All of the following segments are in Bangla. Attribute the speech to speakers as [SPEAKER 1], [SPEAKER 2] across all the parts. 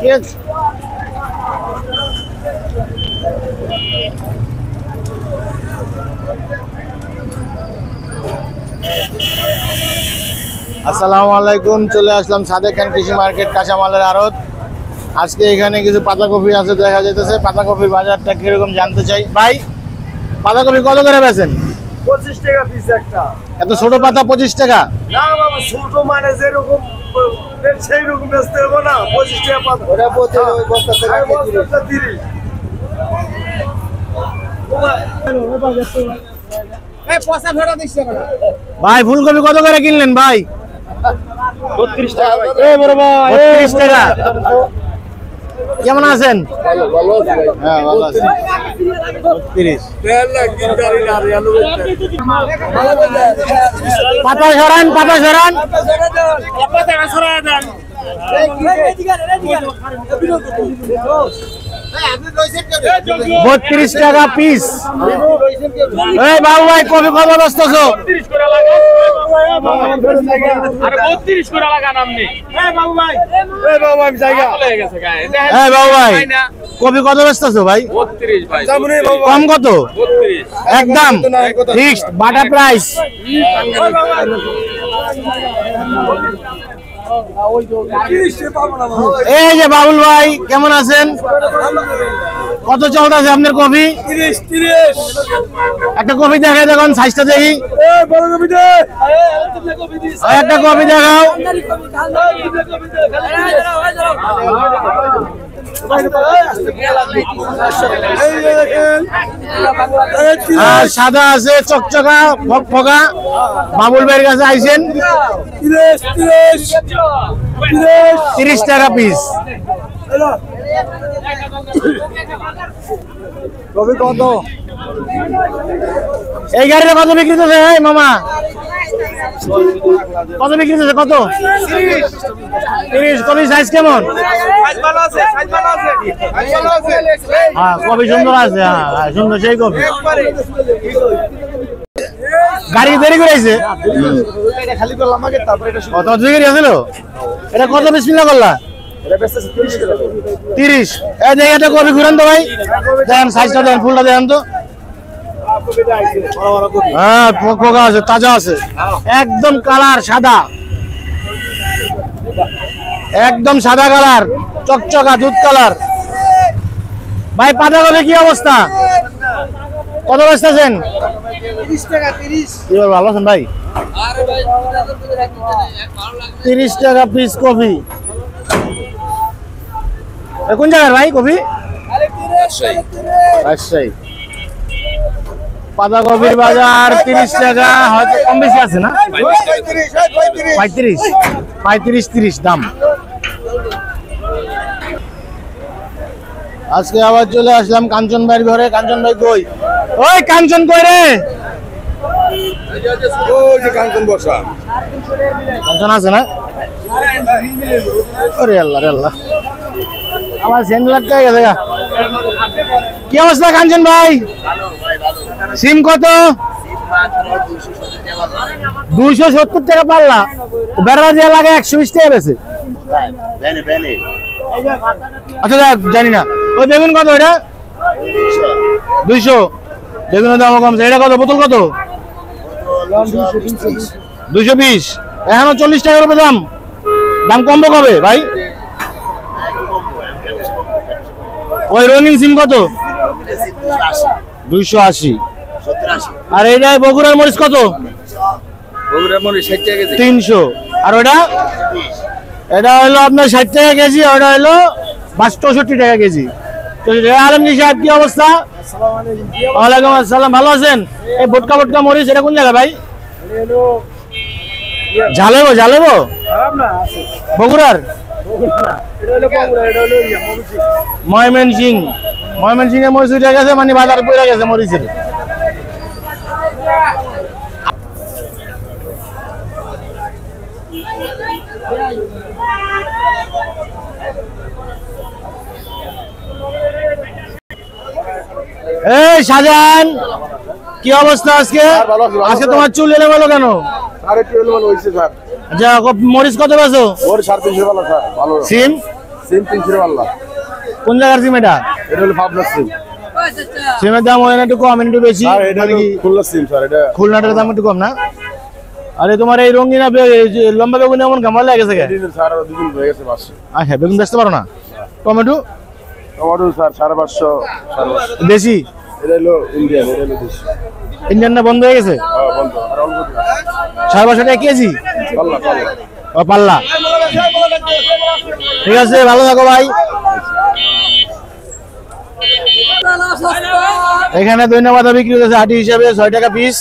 [SPEAKER 1] ঠিক আছে। আসসালামু আলাইকুম, চলে আসলাম সাদেক খান কৃষি মার্কেট কাঁচামালের আড়ত। আজকে এখানে কিছু পাতাকপি আছে দেখা যাইতেছে। পাতাকপির বাজারটা কিরকম জানতে চাই। ভাই পাতাকপি কত করে বেচেন?
[SPEAKER 2] 25 টাকা পিস একটা।
[SPEAKER 1] এত ছোট পাতা 25 টাকা?
[SPEAKER 2] না বাবা, ছোট মানে যেরকম সেই রকম বেচতে হবে না। 25 টাকা পাতা।
[SPEAKER 3] ওটা বলতে ওই বস্তাতে রাখে
[SPEAKER 2] 30।
[SPEAKER 1] ভাই ফুলকপি কত করে কিনলেন ভাই?
[SPEAKER 3] 32 টাকা ভাই।
[SPEAKER 1] এ বড় ভাই 32 টাকা। কেমন আছেন?
[SPEAKER 3] ভালো ভালো আছে ভাই।
[SPEAKER 1] হ্যাঁ ভালো আছি। 32 পাতা সরান, পাতা সরান। 32 টাকা পিস। এই বাবু ভাই কপি কত বস্তাছো?
[SPEAKER 4] 32 করে লাগা। আরে 32 করে লাগান আপনি। এই বাবু ভাই।
[SPEAKER 2] এই বাবা আমি জায়গা
[SPEAKER 4] হয়ে গেছে গায়ে।
[SPEAKER 1] এই বাবু ভাই কপি কত বস্তাছো ভাই?
[SPEAKER 4] 32 ভাই।
[SPEAKER 2] সামনে বাবা
[SPEAKER 1] কম কত?
[SPEAKER 4] 32।
[SPEAKER 1] একদম ফিক্সড বাটা প্রাইস। এই যে বাবুল ভাই কেমন আছেন? কত চলতেছে আপনার কপি?
[SPEAKER 2] 30
[SPEAKER 1] একটা কপি দেখাই, দেখুন সাইজটা দেখি।
[SPEAKER 2] এই বড় কপি দে।
[SPEAKER 1] আর একটা কপি দেখাও। আর সাদা আছে চকচকা ফকফকা। বাবুল ভাইয়ের কাছে আইছেন 30 টাকা পিস।
[SPEAKER 2] কপি কত?
[SPEAKER 1] এই গাড়িটা কত বিক্রি হচ্ছে? এই মামা কত বিক্রি হচ্ছে? কত? 30। কপি সাইজ কেমন?
[SPEAKER 2] সাইজ ভালো আছে, সাইজ ভালো আছে। সাইজ ভালো আছে।
[SPEAKER 1] হ্যাঁ কপি সুন্দর আছে। হ্যাঁ সুন্দর সেই কপি। গাড়ি দেরি করেছে।
[SPEAKER 2] এটা খালি করলাম আগে, তারপর এটা
[SPEAKER 1] কত বিক্রি হয়েছিল? এটা কত পিস মিলা করলা?
[SPEAKER 2] এটা বেচতেছে 30 টাকা।
[SPEAKER 1] 30। এই দেখেন একটা কপি ঘুরান তো ভাই, দেখেন সাইজটা দেখেন, ফুলটা দেখেন তো।
[SPEAKER 2] কপিটা আইছে বড় বড় কপি।
[SPEAKER 1] হ্যাঁ পোকা আছে, তাজা আছে, একদম কালার সাদা, একদম সাদা কালার, চকচকা দুধ কালার। ভাই পাতাকপি কি অবস্থা? কত বেচতেছেন?
[SPEAKER 2] 30 টাকা 30।
[SPEAKER 1] কি বল, ভালো আছেন ভাই? 30 টাকা পিস কপি। কোন জায়গার ভাই কপি? রাজশাহী। পাতাকপির বাজার 30 টাকা, হয়তো কম বেশি আছে না? 35 30 দাম। আজকে আবার চলে আসলাম কাঞ্চন ভাইয়ের ঘরে। কাঞ্চন ভাই কই? ওই কাঞ্চন কই রে?
[SPEAKER 2] ওই যে কাঞ্চন বসা।
[SPEAKER 1] কাঞ্চন আছে না? ওরে আল্লাহ রে আল্লাহ, আমার সেন্ডলার কে গেছে গা। কি অবস্থা কাঞ্চন ভাই? সিম কত? 270 টাকা পাল্লা। বেড়া দিয়ে লাগে 120 টাকা বেশি। আচ্ছা জানি না। ওই বেগুন কত? এটা 200। বেগুনের দাম কমছে। এটা কত? বোতল কত? 220। এখনো 40 টাকার উপরে দাম। দাম কমবে কবে ভাই? ওই রঙিন সিম কত? 280। আর এইটা বগুড়ার মরিচ কত?
[SPEAKER 3] বগুড়ার মনে 60 টাকা কেজি।
[SPEAKER 1] 300। আর ওটা? এটা হলো আপনার 60 টাকা কেজি, ওটা হলো 62 টাকা কেজি। আলমগীর সাহেব কি অবস্থা? ওয়ালাইকুম আসসালাম, ভালো আছেন? এই ভুটকা ভুটকা মরিচ এটা কোন জায়গা ভাই? ঝালেবো ঝালেবো বগুড়ার? ময়মনসিং। ময়মনসিং এর মরিচ উঠে গেছে, মানে বাজার পড়ে গেছে মরিচের। এই শাহজাহান কি অবস্থা আজকে? আজকে তোমার চুল এলোমেলো কেন?
[SPEAKER 2] আর একটু এলোমেলো হইছে স্যার।
[SPEAKER 1] আচ্ছা মরিচ কত বেচো?
[SPEAKER 2] ওর 350 ভালো স্যার, ভালো।
[SPEAKER 1] সিম
[SPEAKER 3] সিম 300 পাল্লা।
[SPEAKER 1] কোন জায়গার সিম এটা?
[SPEAKER 3] এটা হলো পাবনা সিম।
[SPEAKER 1] সিমের দাম হয় না একটু কম একটু বেশি?
[SPEAKER 3] আর এটা
[SPEAKER 1] মানে
[SPEAKER 3] হলো
[SPEAKER 1] কি
[SPEAKER 3] খুলনা সিম স্যার, এটা
[SPEAKER 1] খুলনাটার দাম একটু কম না? আরে তোমার এই রঙিনা লম্বা বেগুন এমন গামাল লাগে গেছে?
[SPEAKER 3] দিন স্যার আর দুদিন হয়ে গেছে বাস।
[SPEAKER 1] আচ্ছা বেগুন বেচতে পারো না? টমেটো
[SPEAKER 3] টমেটো স্যার 550
[SPEAKER 1] দেশি?
[SPEAKER 3] এটা হলো ইন্ডিয়ান, এটা হলো দেশি।
[SPEAKER 1] ইন্ডিয়ান না বন্ধ হয়ে গেছে?
[SPEAKER 3] বন্ধ আর অল্প দিন
[SPEAKER 1] 550 টাকা কেজি?
[SPEAKER 3] পাল্লা পাল্লা।
[SPEAKER 1] ও পাল্লা। ঠিক আছে ভালো থাকো ভাই। এখানে ধন্যবাদ বিক্রি হচ্ছে হাটি হিসাবে 6 টাকা পিস।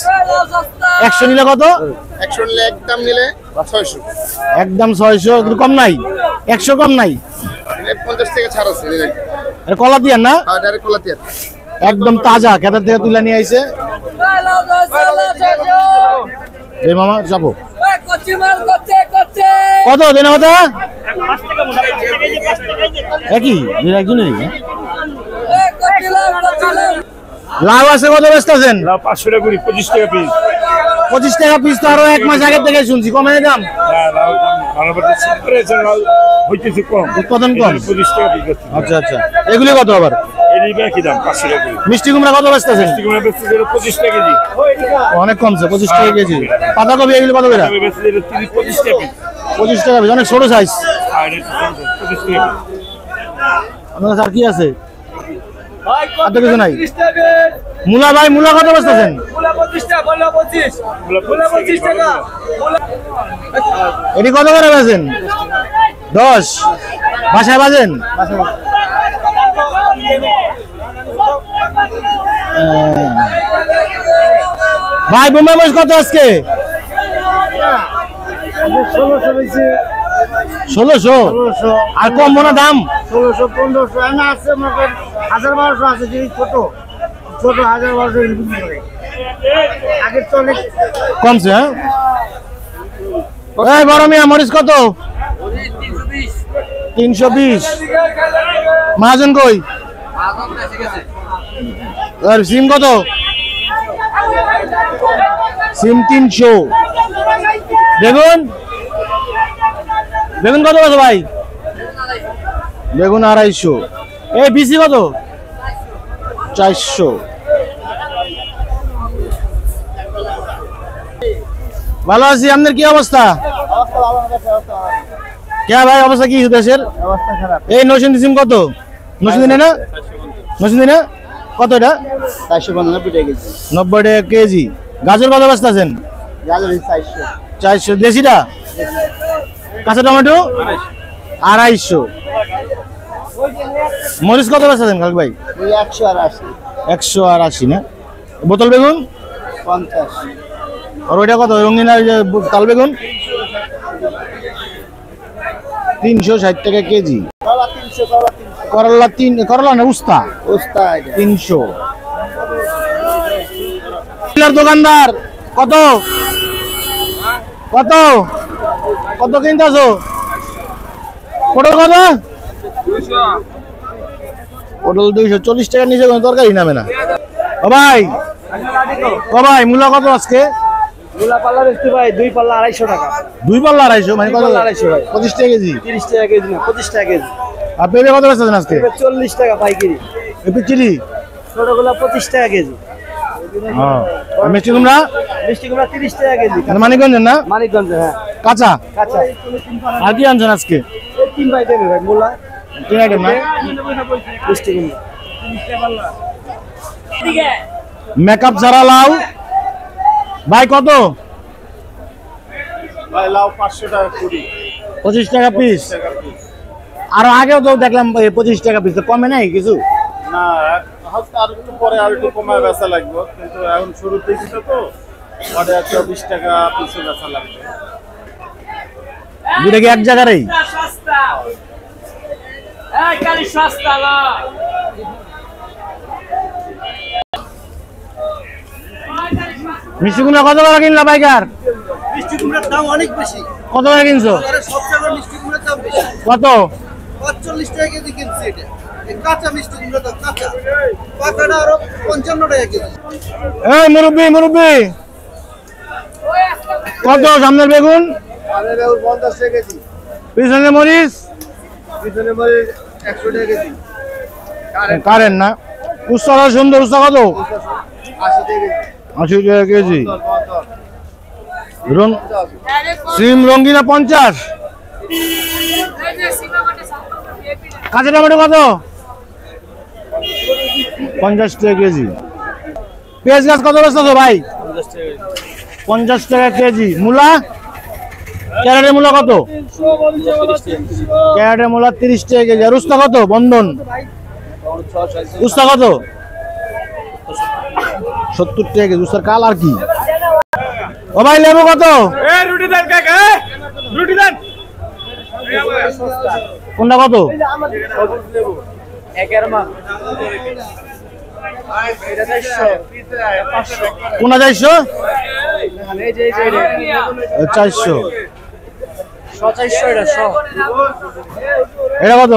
[SPEAKER 1] 100 নিলে কত?
[SPEAKER 3] 100 নিলে একদম নিলে 600,
[SPEAKER 1] একদম 600, কিন্তু কম নাই? 100 কম নাই?
[SPEAKER 3] 50 টাকা ছাড় আছে নিলে।
[SPEAKER 1] এটা কলা দিয়ান না?
[SPEAKER 3] আর ডাইরেক্ট কলাতিয়া
[SPEAKER 1] একদম তাজা খেতার থেকে তুলে নিয়ে আইছে। এই মামা যাবো কত দেনা কথা? একই একজনের লাভ আছে কত ব্যস্ত আছেন?
[SPEAKER 2] 500 টাকা করে 25 টাকা পিস।
[SPEAKER 1] 25 টাকা পিস তো আরো 1 মাস আগে থেকে শুনছি কমে দাম।
[SPEAKER 2] হইতেছে কম,
[SPEAKER 1] উৎপাদন কম।
[SPEAKER 2] 25 টাকা পিস।
[SPEAKER 1] আচ্ছা আচ্ছা এগুলি কত আবার?
[SPEAKER 2] এই কি দাম? 500 টাকা করে।
[SPEAKER 1] মিষ্টি কুমড়া কত ব্যস্ত আছেন?
[SPEAKER 2] কুমড়া বেচতে গেলে 25 টাকা কেজি।
[SPEAKER 1] অনেক কমছে 25 টাকা কেজি। পাতাকপি এগুলি কত করে?
[SPEAKER 2] বেচতে গেলে 25 টাকা পিস।
[SPEAKER 1] 25 টাকা পিস, অনেক ছোট সাইজ।
[SPEAKER 2] আর এটা 25 টাকা পিস।
[SPEAKER 1] আপনার কাছে আর কি আছে? আর তো কিছু নাই। মূলা ভাই মূলা কত ব্যস্ত আছেন? এটি কত করে বেচেন? 10 বাসায় বাজেন? ভাই বোম্বাই মরিচ কত আজকে? 1600। আর কম মনে দাম?
[SPEAKER 5] 1600 1500 না আছে, মনে 1000 1200 আছে। যে ছোট ছোট 1000 1200 বিক্রি করে। আগে তো অনেক
[SPEAKER 1] কমছে। হ্যাঁ এই বড় মিয়া মরিচ কত? 320। মহাজন কই? আর সিম কত? সিম 300। বেগুন বেগুন কত আছে ভাই? বেগুন 250। এই বিসি কত? 400। ভালো আছি। আপনার কি অবস্থা? কে ভাই অবস্থা কি দেশের?
[SPEAKER 5] অবস্থা খারাপ।
[SPEAKER 1] এই নসিন্দি সিম কত? নসিন্দি না? নসিন্দি না কত এটা?
[SPEAKER 5] 495 টাকা কেজি।
[SPEAKER 1] 90 টাকা কেজি। গাজর কত ব্যস্ত আছেন?
[SPEAKER 5] গাজর 400।
[SPEAKER 1] 400। দেশিটা? কাঁচা টমেটো 250। মরিচ কত ব্যস্ত আছেন কালকে ভাই?
[SPEAKER 5] ওই 180।
[SPEAKER 1] 180 না? বোতল বেগুন
[SPEAKER 5] 50।
[SPEAKER 1] আর ওইটা কত রঙিন আর তাল বেগুন? 360 টাকা কেজি।
[SPEAKER 5] কলা 300, কলা 300।
[SPEAKER 1] করলা করলা না উস্তা?
[SPEAKER 5] ওস্তাদ
[SPEAKER 1] 300। দোকানদার কত কত কত কিনতেছো? পটল কত? পটল 240 টাকার নিচে কোনো তরকারি নামে না। ও ভাই ও ভাই মূলা কত আজকে?
[SPEAKER 5] মূলা পাল্লা বেচতে ভাই 2 পাল্লা 250 টাকা।
[SPEAKER 1] 2 পাল্লা 250 মানে কত?
[SPEAKER 5] 250 ভাই।
[SPEAKER 1] 25 টাকা কেজি।
[SPEAKER 5] 30 টাকা কেজি না, 25 টাকা কেজি।
[SPEAKER 1] আর পেঁপে কত বেচছেন আজকে?
[SPEAKER 5] 40 টাকা পাইকারি।
[SPEAKER 1] পেঁপে চিলি
[SPEAKER 5] ছোটগুলা 25 টাকা কেজি।
[SPEAKER 1] হ্যাঁ। আর মিষ্টি কুমড়া?
[SPEAKER 5] মিষ্টি কুমড়া 30 টাকা কেজি।
[SPEAKER 1] মানিকগঞ্জের না?
[SPEAKER 5] মানিকগঞ্জ, হ্যাঁ
[SPEAKER 1] কাঁচা।
[SPEAKER 5] কাঁচা।
[SPEAKER 1] আর কি আনছেন আজকে?
[SPEAKER 5] 3 ভাই দেবে ভাই মূলা
[SPEAKER 1] 3 আইটেম না?
[SPEAKER 5] মিষ্টি কুমড়া।
[SPEAKER 1] মেকআপ ছাড়া লাউ ভাই কত?
[SPEAKER 2] ভাই লাউ 500 টাকা কুড়ি।
[SPEAKER 1] 25 টাকা পিস। আর আগেও তো দেখলাম 25 টাকা পিস, কমে নাই কিছু?
[SPEAKER 2] না হয়তো আর একটু পরে আর একটু কমায় বেচা লাগবে, কিন্তু এখন শুরুর দিকে তো ওটা 24 টাকা পিসে বেচা লাগবে।
[SPEAKER 1] দুটা কি এক জায়গারই? মিষ্টি কুমড়া কত টাকা কিনলা পাইকার?
[SPEAKER 5] মিষ্টি কুমড়ার দাম অনেক বেশি।
[SPEAKER 1] কত টাকা কিনছো?
[SPEAKER 5] সব জায়গায় মিষ্টি কুমড়ার দাম বেশি।
[SPEAKER 1] কত?
[SPEAKER 5] 45 টাকা কেজি কিনছি এটা। এই কাঁচা মিষ্টি কুমড়ার দাম কাঁচা। পাকাটা আরো 55 টাকা কেজি।
[SPEAKER 1] এই মুরব্বি মুরব্বি কত সামনের বেগুন?
[SPEAKER 5] আরে বেগুন 50 টাকা কেজি।
[SPEAKER 1] পিছনে মরিচ
[SPEAKER 3] পিছনে মারে 100 টাকা কেজি
[SPEAKER 1] কারেন্ট না উস্তাটা সুন্দর উস্তা কত
[SPEAKER 3] 80 টাকা কেজি
[SPEAKER 1] 80 টাকা কেজি সিম রঙ্গিনা 50 কাঁচা টমেটো কত 50 টাকা কেজি পেঁয়াজ গাছ কত বস্তা তো ভাই 50 টাকা কেজি মূলা ক্যারেটের মূলা কত ক্যারেটের মূলা 30 টাকা কেজি আর উস্তা কত বন্ধন উস্তা কত 70 টাকা কেজি উস্তার কাল আর কি ও ভাই লেবু কত
[SPEAKER 4] রুটি দেন কাকা রুটি দেন
[SPEAKER 1] কোনটা কত কোনটা 400 এটা কত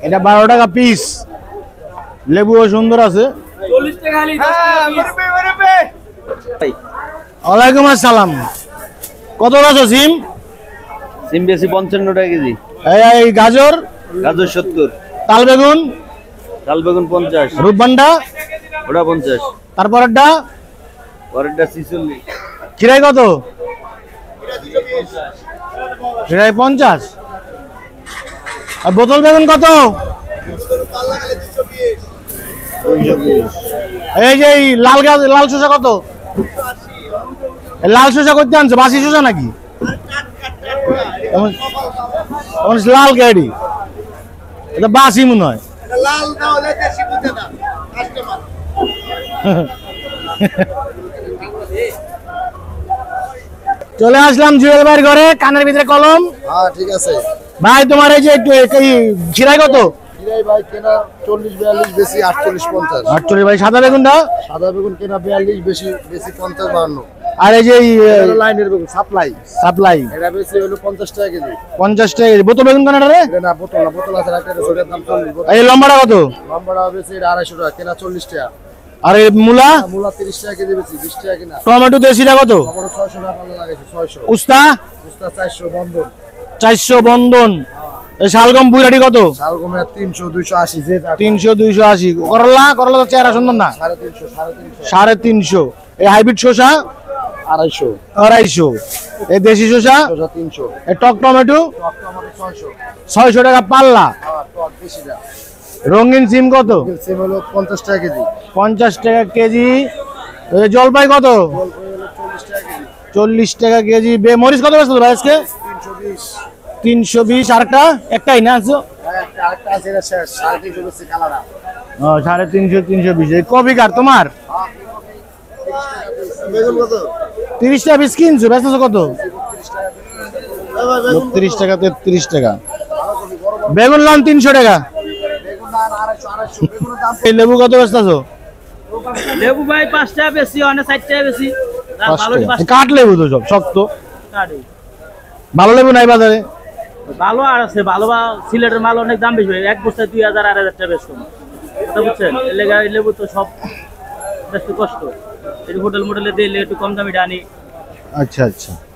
[SPEAKER 1] এটা 12 টাকা পিস লেবুও সুন্দর আছে ওয়ালাইকুম আসসালাম কত আছো সিম
[SPEAKER 6] সিম বেশি 55 টাকা কেজি
[SPEAKER 1] এই গাজর
[SPEAKER 6] গাজর 70
[SPEAKER 1] তাল বেগুন
[SPEAKER 6] লাল বেগুন 50
[SPEAKER 1] রূপবান্ডা
[SPEAKER 6] ওটা 50
[SPEAKER 1] তারপরেরটা
[SPEAKER 6] পরেরটা 46
[SPEAKER 1] খিরাই কত খিরাই 50 আর বোতল বেগুন কত এই যে এই লাল গাছ লাল শসা কত এই লাল শসা করতে আনছো বাসি শসা নাকি লাল গাড়ি এটা বাসি মনে হয়
[SPEAKER 3] লাল দাও দেশি বুঝে না কাস্টমার
[SPEAKER 1] চলে আসলাম জুয়েল ভাইয়ের ঘরে কানের ভিতরে কলম
[SPEAKER 3] হ্যাঁ ঠিক আছে
[SPEAKER 1] ভাই তোমার এই যে একটু খিরাই কত
[SPEAKER 3] কিরাই ভাই কেনা 40 42 বেশি 48 50
[SPEAKER 1] 48 ভাই সাদা বেগুনটা
[SPEAKER 3] সাদা বেগুন কেনা 42 বেশি বেশি 50 52
[SPEAKER 1] আর এই যে
[SPEAKER 3] লাইনের বেগুন সাপ্লাই
[SPEAKER 1] সাপ্লাই
[SPEAKER 3] এটা বেশি হলো 50 টাকা কেজি
[SPEAKER 1] 50 টাকা কেজি। বোতল বেগুন কানাটা রে
[SPEAKER 3] এটা না বোতল না বোতল আছে একটা ছোটের দাম 40 বোতল
[SPEAKER 1] এই লম্বাটা কত
[SPEAKER 3] লম্বাটা বেশি এটা 250 টাকা কেনা 40 টাকা
[SPEAKER 1] আর এই মূলা
[SPEAKER 3] মূলা 30 টাকা কেজি বেশি 20 টাকা কেনা
[SPEAKER 1] টমেটো দেশিটা কত
[SPEAKER 3] আমার 600 টাকা পাল্লা লাগাইছে 600
[SPEAKER 1] উস্তা
[SPEAKER 3] উস্তা 400 বন্ধন
[SPEAKER 1] 400 বন্ধন এই শালগম বুইরাটি কত
[SPEAKER 3] শালগমে 300 280 যে
[SPEAKER 1] 300 280 করলা করলা তো চেহারা সুন্দর না
[SPEAKER 3] 350
[SPEAKER 1] 350 এই হাইব্রিড শসা
[SPEAKER 3] 250
[SPEAKER 1] 250 এই দেশি শসা
[SPEAKER 3] 300
[SPEAKER 1] এই টক টমেটো
[SPEAKER 3] টক টমেটো 600
[SPEAKER 1] 600 টাকা পাল্লা
[SPEAKER 3] আর টক বেশি না
[SPEAKER 1] রঙিন সিম কত
[SPEAKER 3] সিম হলো 50 টাকা কেজি
[SPEAKER 1] 50 টাকা কেজি এই জলপাই কত
[SPEAKER 3] জলপাই হলো 40 টাকা কেজি
[SPEAKER 1] 40 টাকা কেজি মরিচ কত বেচছো ভাই আজকে
[SPEAKER 3] 320
[SPEAKER 1] 320 আরেকটা একটাই না আছো
[SPEAKER 3] আরেকটা আছে এটা শেষ 350 বেশি কালারা
[SPEAKER 1] ও 350 320 এই কপি কার তোমার
[SPEAKER 3] বেগুন কত
[SPEAKER 1] 30 টাকা পিস কিনছো বেচছো কত 32 টাকা 33 টাকা বেগুন লাম 300 টাকা
[SPEAKER 3] বেগুন না 250 বেগুনের দাম
[SPEAKER 1] এই লেবু কত বেচছো
[SPEAKER 4] লেবু ভাই 5 টাকা বেশি অনেক 60 টাকা বেশি ভালো
[SPEAKER 1] কাঠ লেবু তো সব শক্ত ভালো লেবু নাই বাজারে
[SPEAKER 4] ভালো আর আছে ভালো বা সিলেটের মাল অনেক দাম বেশি এক বস্তায় 2000 2000 টাকা বেশি কথা বুঝছেন এই লেবু তো সব বেশ কষ্ট এই হোটেল মোটেলে দিলে একটু কম দামে আনি
[SPEAKER 1] আচ্ছা আচ্ছা